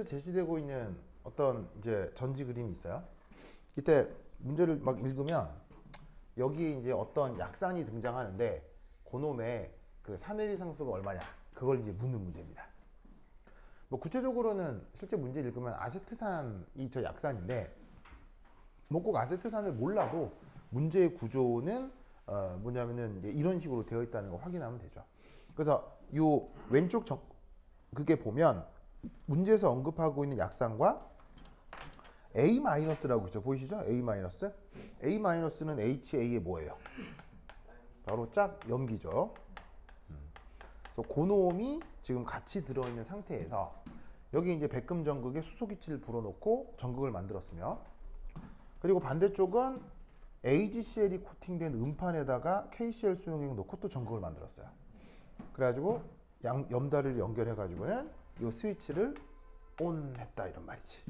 제시되고 있는 어떤 이제 전지 그림이 있어요. 이때 문제를 막 읽으면 여기에 이제 어떤 약산이 등장하는데 그놈의 그 산해리 상수가 얼마냐 그걸 이제 묻는 문제입니다. 뭐 구체적으로는 실제 문제 읽으면 아세트산이 저 약산인데 뭐 꼭 아세트산을 몰라도 문제의 구조는 뭐냐면은 이제 이런 식으로 되어 있다는 거 확인하면 되죠. 그래서 요 왼쪽 그게 보면 문제에서 언급하고 있는 약산과 A-라고 있죠. 보이시죠? A-. A-는 HA의 뭐예요? 바로 짝 염기죠. 그래서 고놈이 지금 같이 들어있는 상태에서 여기 이제 백금 전극에 수소기체를 불어넣고 전극을 만들었으며 그리고 반대쪽은 AgCl이 코팅된 음판에다가 KCl 수용액 넣고 또 전극을 만들었어요. 그래가지고 염다리를 연결해가지고는 이 스위치를 ON 했다 이런 말이지.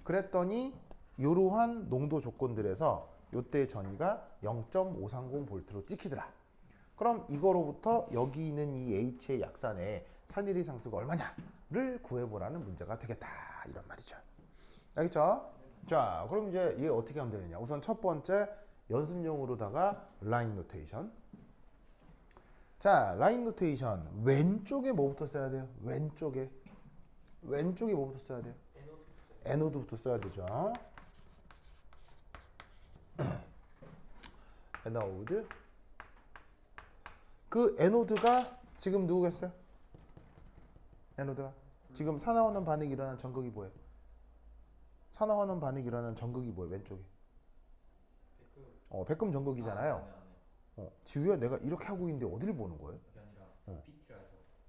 그랬더니 이러한 농도 조건들에서 이때의 전위가 0.530V로 찍히더라. 그럼 이거로부터 여기 있는 이 H의 약산의 산일이 상수가 얼마냐를 구해보라는 문제가 되겠다 이런 말이죠. 알겠죠? 자, 그럼 이제 이게 어떻게 하면 되느냐. 우선 첫 번째 연습용으로다가 라인 노테이션. 자, 라인 노테이션 왼쪽에 뭐부터 써야 돼요? 왼쪽에 뭐부터 써야 돼요? 에노드부터 써야 되죠. 에노드. 그 에노드가 지금 누구겠어요? 에노드가 지금 산화환원 반응이 일어난 전극이 뭐예요? 산화환원 반응이 일어난 전극이 뭐예요? 왼쪽에. 백금 전극이잖아요. 지우야 내가 이렇게 하고 있는데 어디를 보는 거예요? 그게 아니라 PT라서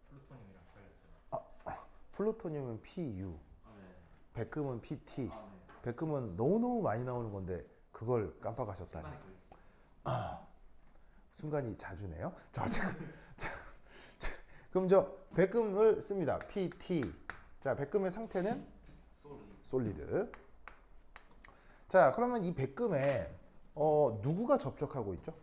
플루토늄이랑 달렸어요. 플루토늄은 PU, 네. 백금은 PT. 네. 백금은 너무너무 많이 나오는 건데 그걸 깜빡하셨다니. 순간이 자주네요. 자, 그럼 저 백금을 씁니다. PT. 자, 백금의 상태는 솔리드. 자, 그러면 이 백금에 누구가 접촉하고 있죠?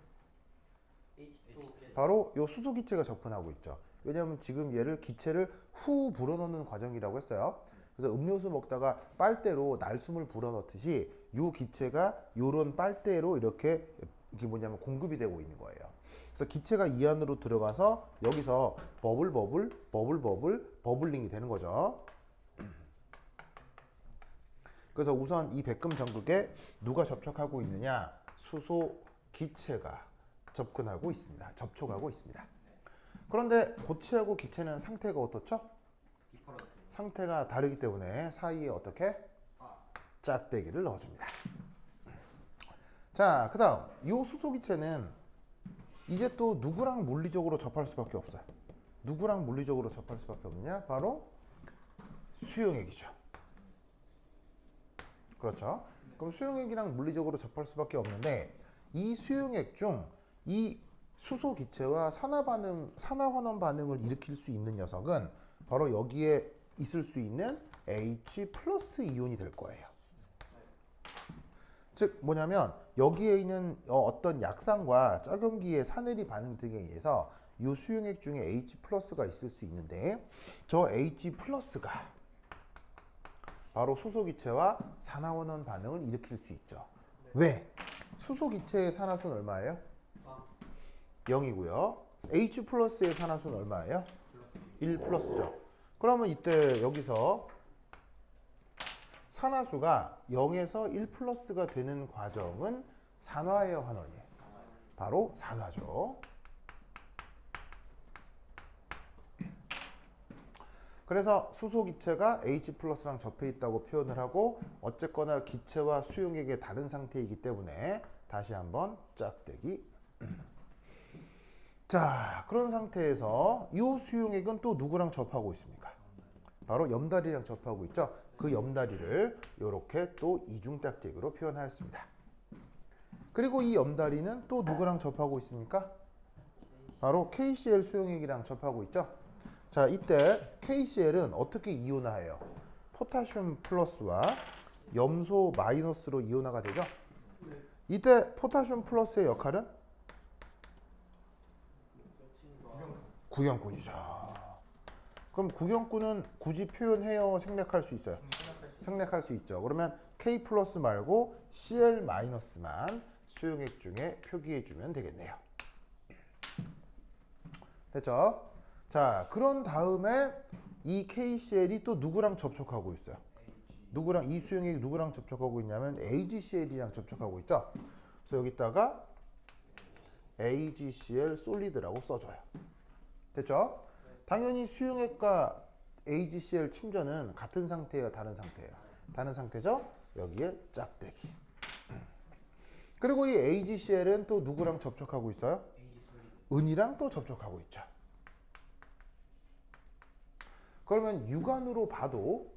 바로 이 수소 기체가 접근하고 있죠. 왜냐하면 지금 얘를 기체를 후 불어넣는 과정이라고 했어요. 그래서 음료수 먹다가 빨대로 날숨을 불어넣듯이 이 기체가 이런 빨대로 이렇게 뭐냐면 공급이 되고 있는 거예요. 그래서 기체가 이 안으로 들어가서 여기서 버블링이 되는 거죠. 그래서 우선 이 백금 전극에 누가 접촉하고 있느냐? 수소 기체가 접근하고 있습니다. 접촉하고 있습니다. 그런데 고체하고 기체는 상태가 어떻죠? 상태가 다르기 때문에 사이에 어떻게? 짝대기를 넣어줍니다. 자, 그 다음 이 수소 기체는 이제 또 누구랑 물리적으로 접할 수밖에 없어요. 누구랑 물리적으로 접할 수밖에 없느냐? 바로 수용액이죠. 그렇죠? 그럼 수용액이랑 물리적으로 접할 수밖에 없는데 이 수용액 중 이 수소 기체와 산화환원 반응을 일으킬 수 있는 녀석은 바로 여기에 있을 수 있는 H 플러스 이온이 될 거예요. 즉 뭐냐면 여기에 있는 어떤 약산과 짝염기의 산해리 반응 등에 의해서 이 수용액 중에 H 플러스가 있을 수 있는데 저 H 플러스가 바로 수소 기체와 산화환원 반응을 일으킬 수 있죠. 왜? 수소 기체의 산화수는 얼마예요? 0이고요. H 플러스의 산화수는 얼마예요? 1 플러스죠. 그러면 이때 여기서 산화수가 0에서 1 플러스가 되는 과정은 산화예요, 환원이에요? 바로 산화죠. 그래서 수소 기체가 H 플러스랑 접해 있다고 표현을 하고 어쨌거나 기체와 수용액의 다른 상태이기 때문에 다시 한번 짝대기. 자, 그런 상태에서 이 수용액은 또 누구랑 접하고 있습니까? 바로 염다리랑 접하고 있죠. 그 염다리를 이렇게 또 이중 짝대기로 표현하였습니다. 그리고 이 염다리는 또 누구랑 접하고 있습니까? 바로 KCl 수용액이랑 접하고 있죠. 자, 이때 KCl은 어떻게 이온화해요? 포타슘 플러스와 염소 마이너스로 이온화가 되죠. 이때 포타슘 플러스의 역할은 구경꾼이죠. 그럼 구경꾼은 굳이 표현해요? 생략할 수 있어요? 생략할 수 있죠. 그러면 K 플러스 말고 CL 마이너스만 수용액 중에 표기해 주면 되겠네요. 됐죠? 자, 그런 다음에 이 KCl이 또 누구랑 접촉하고 있어요? 누구랑, 이 수용액이 누구랑 접촉하고 있냐면 AgCl이랑 접촉하고 있죠. 그래서 여기다가 AgCl 솔리드라고 써줘요. 됐죠? 당연히 수용액과 AgCl 침전은 같은 상태예요, 다른 상태예요? 다른 상태죠? 여기에 짝대기. 그리고 이 AgCl은 또 누구랑 접촉하고 있어요? 은이랑 또 접촉하고 있죠. 그러면 육안으로 봐도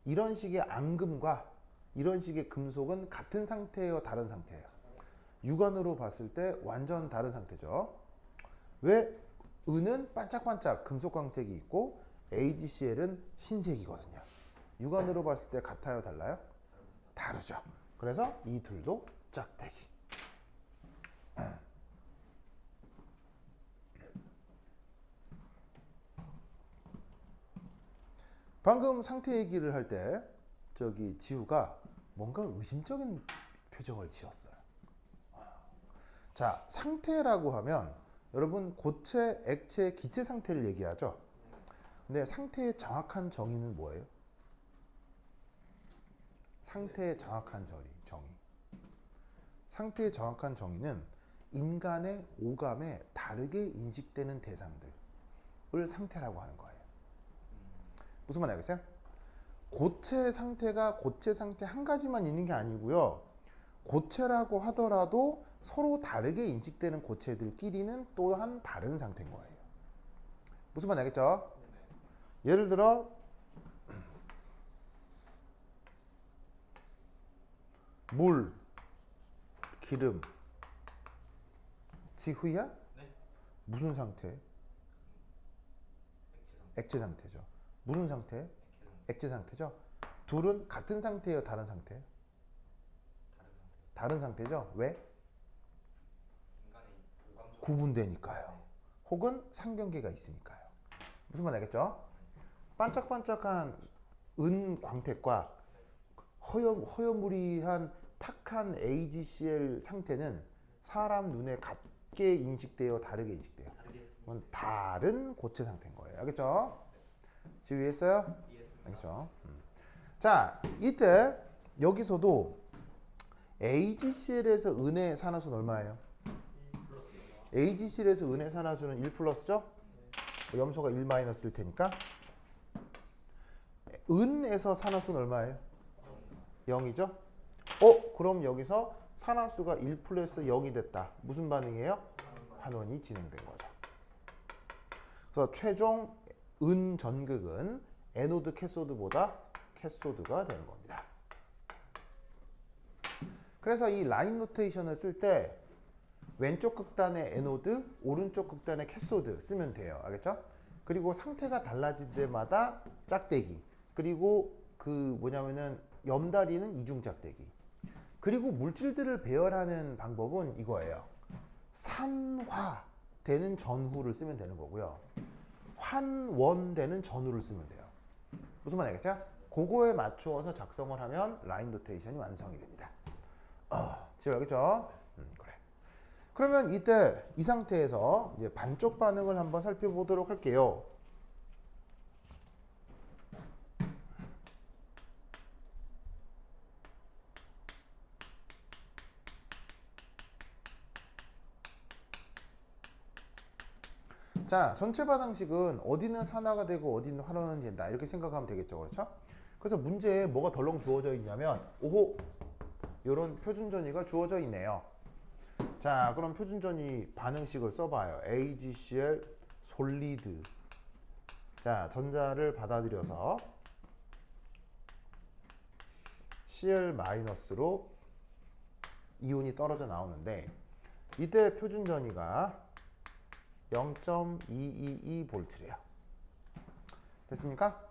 이런 식의 앙금과 이런 식의 금속은 같은 상태예요, 다른 상태예요? 육안으로 봤을 때 완전 다른 상태죠. 왜? 은은 반짝반짝 금속 광택이 있고 AgCl은 흰색이거든요. 육안으로 봤을 때 같아요, 달라요? 다르죠. 그래서 이 둘도 짝대기. 방금 상태 얘기를 할 때 저기 지우가 뭔가 의심적인 표정을 지었어요. 자, 상태라고 하면 여러분 고체, 액체, 기체 상태를 얘기하죠. 근데 상태의 정확한 정의는 뭐예요? 상태의 정확한 정의. 상태의 정확한 정의는 인간의 오감에 다르게 인식되는 대상들을 상태라고 하는 거예요. 무슨 말 알겠어요? 고체 상태가 고체 상태 한 가지만 있는 게 아니고요. 고체라고 하더라도 서로 다르게 인식되는 고체들끼리는 또한 다른 상태인 거예요. 무슨 말 알겠죠? 예를 들어 물, 기름, 지후야? 네. 무슨 상태? 액체 상태죠. 무슨 상태? 액체 상태죠. 둘은 같은 상태예요, 다른 상태? 다른 상태죠. 왜? 구분되니까요. 혹은 상경계가 있으니까요. 무슨 말 알겠죠? 반짝반짝한 은 광택과 허여무리한 탁한 AgCl 상태는 사람 눈에 같게 인식돼요, 다르게 인식돼요? 그건 다른 고체 상태인 거예요. 알겠죠? 지휘했어요? 알겠죠? 자, 이때 여기서도 AgCl에서 은의 산화수는 얼마예요? AgCl에서 은의 산화수는 1 플러스죠? 염소가 1 마이너스일 테니까. 은에서 산화수는 얼마예요? 0이죠? 그럼 여기서 산화수가 1 플러스 0이 됐다. 무슨 반응이에요? 환원이 진행된 거죠. 그래서 최종 은 전극은 에노드 캐소드보다 캐소드가 되는 겁니다. 그래서 이 라인 노테이션을 쓸 때 왼쪽 극단의 에노드, 오른쪽 극단의 캐소드 쓰면 돼요. 알겠죠? 그리고 상태가 달라질 때마다 짝대기. 그리고 그 뭐냐면은 염다리는 이중 짝대기. 그리고 물질들을 배열하는 방법은 이거예요. 산화되는 전후를 쓰면 되는 거고요. 환원되는 전후를 쓰면 돼요. 무슨 말 알겠죠? 그거에 맞추어서 작성을 하면 라인 노테이션이 완성이 됩니다. 지금 알겠죠? 그래. 그러면 이때 이 상태에서 이제 반쪽 반응을 한번 살펴보도록 할게요. 자, 전체 반응식은 어디는 산화가 되고 어디는 환원이 된다. 이렇게 생각하면 되겠죠. 그렇죠? 그래서 문제에 뭐가 덜렁 주어져 있냐면, 오호! 이런 표준전이가 주어져 있네요. 자, 그럼 표준전이 반응식을 써봐요. AgCl 솔리드. 자, 전자를 받아들여서 Cl-로 이온이 떨어져 나오는데, 이때 표준전이가 0.222V래요. 됐습니까?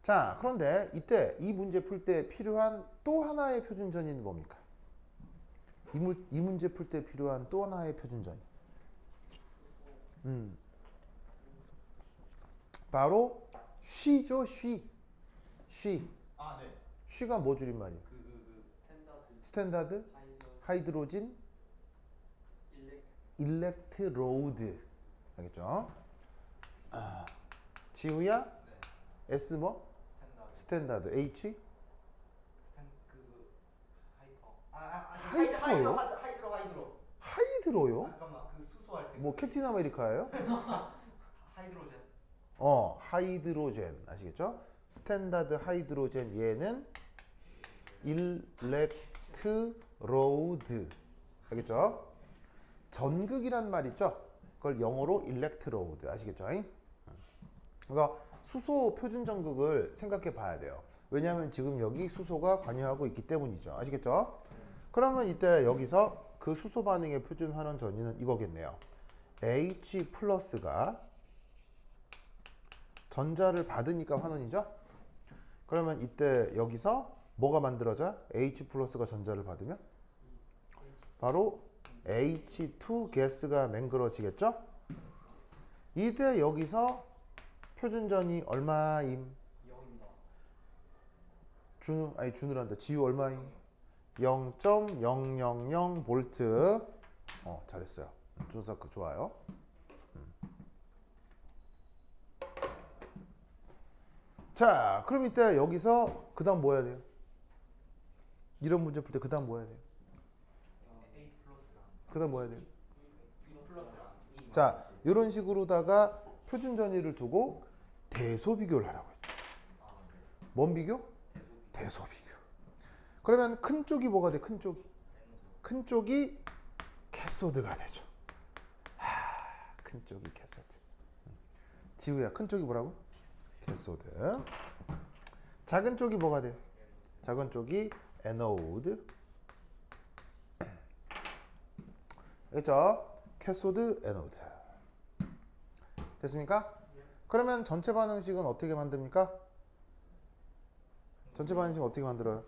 자, 그런데 이때 이 문제 풀 때 필요한 또 하나의 표준전이는 뭡니까? 이 문제 풀 때 필요한 또 하나의 표준전이. 바로 쉬죠, 쉬. 쉬. 아, 네. 쉬가 뭐 줄임말이에요? 스탠다드 하이드로진 일렉트로드. 알겠죠? 지우야? 네. S 뭐? 스탠다드. 스탠다드. H? 하이드로. 하이퍼요? 하이드로. 하이드로요? 잠깐만, 그 수소할 때. 뭐 캡틴 아메리카예요? 하이드로젠. 하이드로젠. 아시겠죠? 스탠다드 하이드로젠 얘는 일렉트로드. 알겠죠? 전극이란 말 있죠? 그걸 영어로 일렉트로드. 아시겠죠? 그래서 수소 표준 전극을 생각해 봐야 돼요. 왜냐하면 지금 여기 수소가 관여하고 있기 때문이죠. 아시겠죠? 그러면 이때 여기서 그 수소 반응의 표준 환원 전위는 이거겠네요. H 플러스가 전자를 받으니까 환원이죠? 그러면 이때 여기서 뭐가 만들어져? H 플러스가 전자를 받으면? 바로 H2 가스가 맹그러지겠죠? 이때 여기서 표준전이 얼마임? 준우란다. 지우 얼마임? 0.000 볼트. 잘했어요. 준서크 좋아요. 자, 그럼 이때 여기서 그 다음 뭐 해야 돼요? 이런 문제 풀 때 그 다음 뭐 해야 돼요? A 플러스랑 그 다음 뭐 해야 돼요? E 플러스랑 E. 자, 이런 식으로다가 표준 전위를 두고 대소 비교를 하라고 했죠. 뭔 비교? 대소 비교. 그러면 큰 쪽이 뭐가 돼? 큰 쪽이. 큰 쪽이 캐소드가 되죠. 큰 쪽이 캐소드. 지우야, 큰 쪽이 뭐라고? 캐소드. 작은 쪽이 뭐가 돼요? 작은 쪽이 에노드. 그렇죠? 캐소드, 에노드. 됐습니까? 그러면 전체 반응식은 어떻게 만듭니까? 전체 반응식 어떻게 만들어요?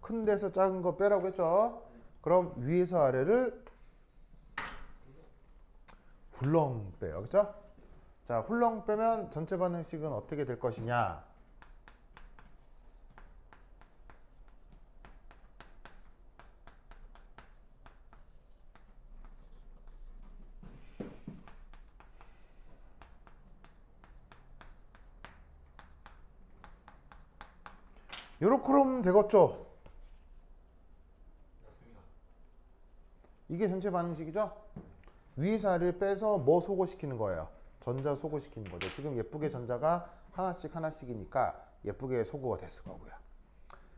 큰 데서 작은 거 빼라고 했죠? 그럼 위에서 아래를 훌렁 빼요. 그렇죠? 자, 훌렁 빼면 전체 반응식은 어떻게 될 것이냐? 요렇게 하면 되겠죠? 맞습니다. 이게 전체 반응식이죠? 위에서 아래를 빼서 뭐 소거시키는 거예요? 전자 소거시키는 거죠. 지금 예쁘게 전자가 하나씩 하나씩이니까 예쁘게 소거가 됐을 거고요.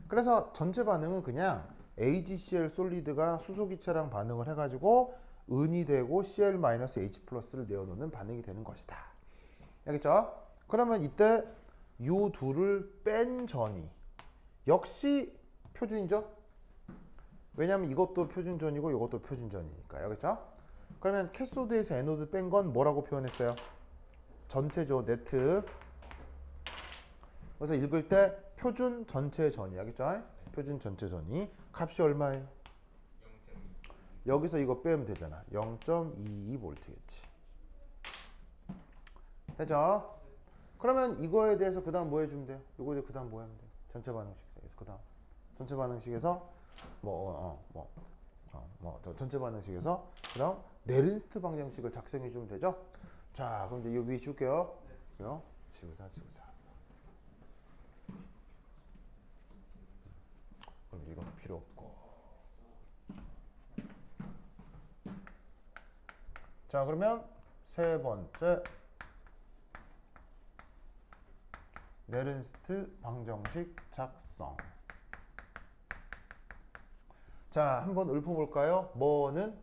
그래서 전체 반응은 그냥 AgCl 솔리드가 수소기체랑 반응을 해가지고 은이 되고 Cl-H 플러스를 내어놓는 반응이 되는 것이다. 알겠죠? 그러면 이때 요 둘을 뺀 전이 역시 표준이죠? 왜냐하면 이것도 표준전이고 이것도 표준전이니까요. 그렇죠? 그러면 캐소드에서 에노드 뺀 건 뭐라고 표현했어요? 전체죠. 네트. 그래서 읽을 때 표준 전체 전이. 알겠죠? 표준 전체 전이. 값이 얼마예요? 0.2. 여기서 이거 빼면 되잖아. 0.22V겠지. 되죠? 그러면 이거에 대해서 그 다음 뭐 해주면 돼요? 이거에 대해서 그 다음 뭐 하면 돼요? 전체 반응식에서 그 다음. 전체 반응식에서 전체 반응식에서 그다음 네른스트 방정식을 작성해 주면 되죠. 자, 그럼 이제 이 위에 줄게요. 요 지우자. 그럼 이건 필요 없고. 자, 그러면 세 번째 네른스트 방정식 작성. 자, 한번 읊어볼까요? 뭐는?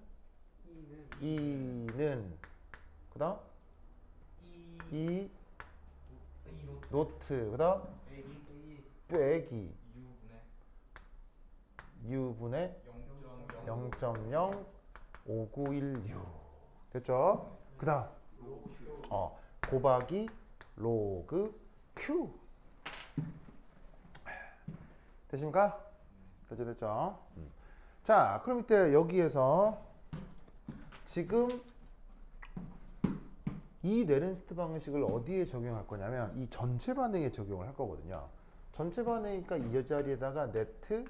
이는. 그 다음? 이 노트. 그 다음? 빼기. U분의 0.05916. 됐죠? 그 다음? 곱하기 로그 Q. 되십니까? 됐죠? 자, 그럼 이때 여기에서 지금 이 네른스트 방식을 어디에 적용할 거냐면 이 전체 반응에 적용을 할 거거든요. 전체 반응이니까 이 자리에다가 네트,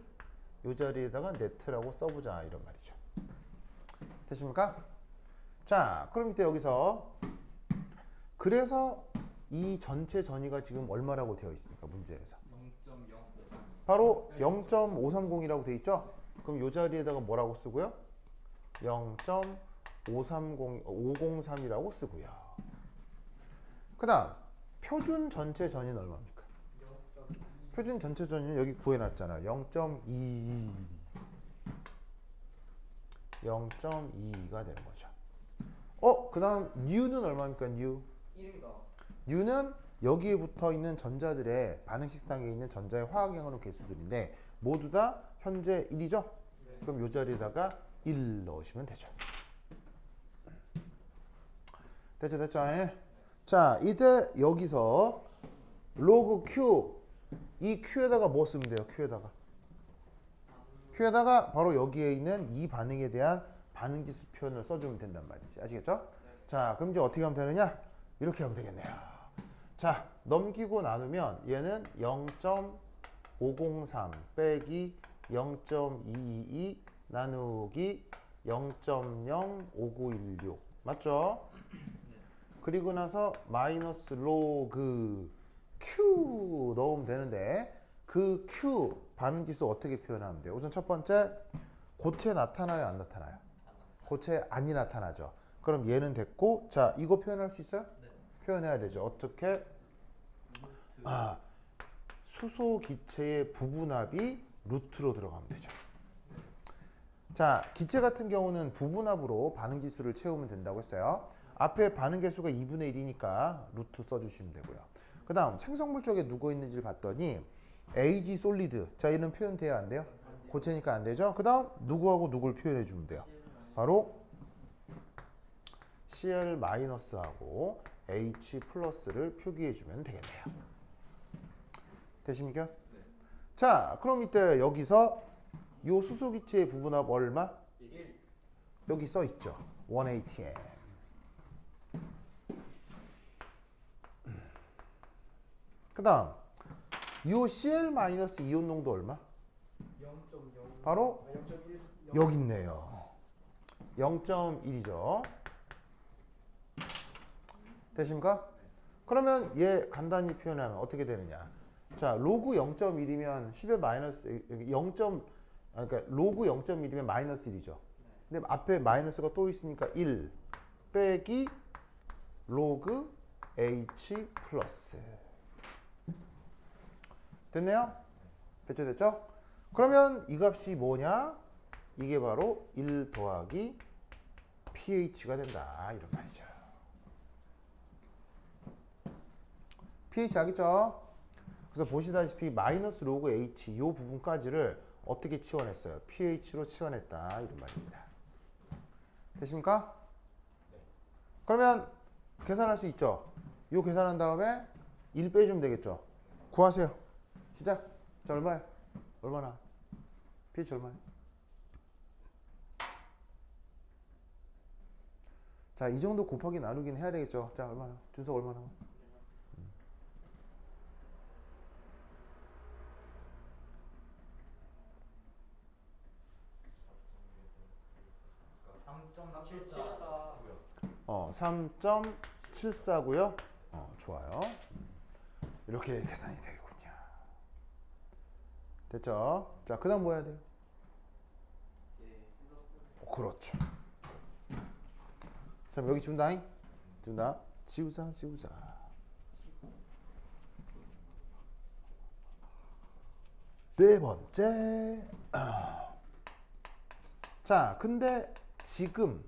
이 자리에다가 네트라고 써보자 이런 말이죠. 되십니까? 자, 그럼 이때 여기서 그래서 이 전체 전위가 지금 얼마라고 되어 있습니까? 문제에서. 0.053. 바로 0.530이라고 되어 있죠? 그럼 이 자리에다가 뭐라고 쓰고요? 503이라고 쓰고요. 그 다음 표준 전체 전위는 얼마입니까? 0.2. 표준 전체 전위는 여기 구해놨잖아. 0.22가 되는 거죠. 그 다음 뉴는 얼마입니까? 뉴. 1입니다. 뉴는 여기에 붙어 있는 전자들의 반응 식상에 있는 전자의 화학양으로 개수들인데 모두 다 현재 1이죠? 네. 그럼 이 자리에다가 1 넣으시면 되죠. 됐죠? 예? 자, 이때 여기서 로그 Q, 이 Q에다가 뭐 쓰면 돼요? Q에다가 바로 여기에 있는 이 반응에 대한 반응지수 표현을 써주면 된단 말이지. 아시겠죠? 자, 그럼 이제 어떻게 하면 되느냐? 이렇게 하면 되겠네요. 자, 넘기고 나누면 얘는 0.503 빼기 0.222 나누기 0.05916 맞죠? 그리고 나서 마이너스 로그 Q 넣으면 되는데 그 Q 반응지수 어떻게 표현하면 돼요? 우선 첫 번째 고체 나타나요? 안 나타나요? 고체 안이 나타나죠. 그럼 얘는 됐고 자 이거 표현할 수 있어요? 네. 표현해야 되죠. 어떻게? 수소 기체의 부분합이 루트로 들어가면 되죠. 자, 기체 같은 경우는 부분합으로 반응지수를 채우면 된다고 했어요. 앞에 반응 개수가 2분의 1이니까 루트 써주시면 되고요. 그 다음 생성물 쪽에 누구 있는지를 봤더니 AG 솔리드. 자, 얘는 표현돼야 안 돼요? 고체니까 안 되죠. 그 다음 누구하고 누굴 표현해 주면 돼요? 바로 Cl-하고 H+를 표기해 주면 되겠네요. 되십니까? 자, 그럼 이때 여기서 요 수소기체의 부분합 얼마? 1. 여기 써 있죠. 1ATM. 그 다음 요 Cl- 이온 농도 얼마? 0.0. 바로 0.1. 여기 있네요. 0.1이죠. 되십니까? 그러면 얘 간단히 표현하면 어떻게 되느냐? 자, 로그 0.1이면 10의 마이너스 0. 그러니까 로그 0.1이면 마이너스 1이죠. 근데 앞에 마이너스가 또 있으니까 1 빼기 로그 H 플러스. 됐네요? 됐죠? 그러면 이 값이 뭐냐? 이게 바로 1 더하기 pH가 된다. 이런 말이죠. pH 알겠죠? 그래서 보시다시피 마이너스 로그 H 이 부분까지를 어떻게 치환했어요? pH로 치환했다. 이런 말입니다. 되십니까? 그러면 계산할 수 있죠? 이 계산한 다음에 1 빼주면 되겠죠? 구하세요. 시작. 자, 얼마야? 얼마나? pH 얼마야? 자, 이 정도 곱하기 나누긴 해야 되겠죠? 자, 얼마나? 준석 얼마나? 그러니까 3.74고요. 좋아요. 이렇게 계산이 되겠군요. 됐죠? 자, 그 다음 뭐 해야 돼요? 그렇죠. 자, 여기 준다잉? 준다. 지우자. 네 번째. 자, 근데 지금의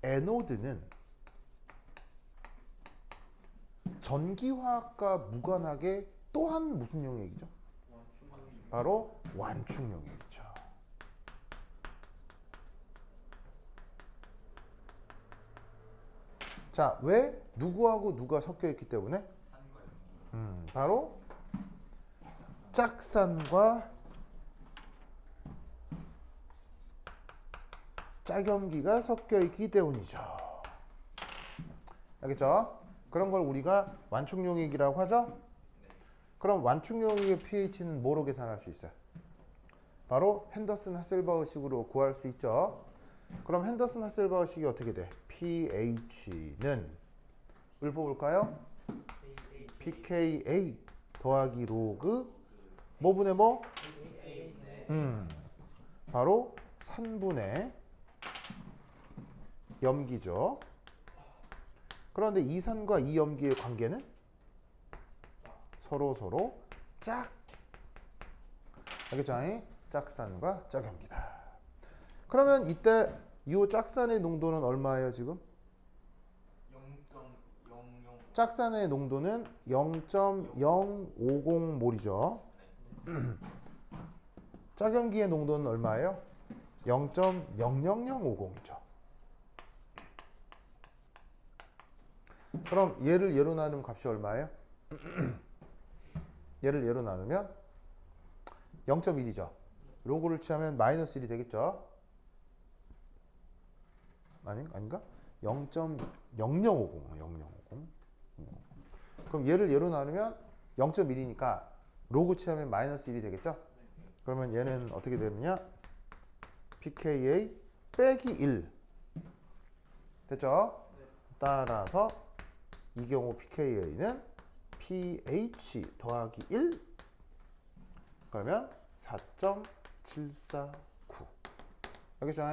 에노드는 전기화학과 무관하게 또한 무슨 용액이죠? 바로 완충 용액이죠. 자, 왜? 누구하고 누가 섞여 있기 때문에? 바로 짝산과 짝염기가 섞여 있기 때문이죠. 알겠죠? 그런 걸 우리가 완충용익이라고 하죠? 그럼 완충용익의 pH는 뭐로 계산할 수 있어요? 바로 핸더슨 하셀바우식으로 구할 수 있죠. 그럼 핸더슨 하셀바우식이 어떻게 돼? pH는 을 뽑을까요? pKa 더하기 로그 뭐분의 뭐? 바로 산분의 염기죠. 그런데 이 산과 이 염기의 관계는 서로 짝. 알겠죠? 짝산과 짝염기다. 그러면 이때 이 짝산의 농도는 얼마예요 지금? 0.00 짝산의 농도는 0.050몰이죠. 짝염기의 농도는 얼마예요? 0.00050이죠. 그럼 얘를 얘로 나누면 값이 얼마예요? 얘를 얘로 나누면 0.1이죠. 로그를 취하면 마이너스 1이 되겠죠. 아닌가? 0.0050. 그럼 얘를 얘로 나누면 0.1이니까 로그 취하면 마이너스 1이 되겠죠. 그러면 얘는 어떻게 되느냐? pKa 빼기 1 됐죠? 따라서 이 경우 pKa는 pH 더하기 1 그러면 4.749 알겠죠?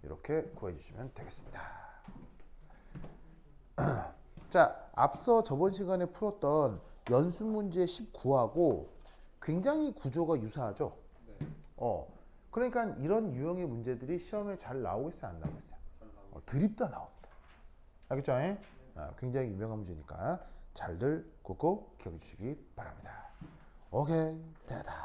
이렇게 구해주시면 되겠습니다. 자, 앞서 저번 시간에 풀었던 연수 문제 19하고 굉장히 구조가 유사하죠? 그러니까 이런 유형의 문제들이 시험에 잘 나오고 있어요? 안 나오고 있어요? 드립다 나옵니다. 알겠죠? 굉장히 유명한 문제니까 잘들 꼭 기억해 주시기 바랍니다. 오케이, 됐다.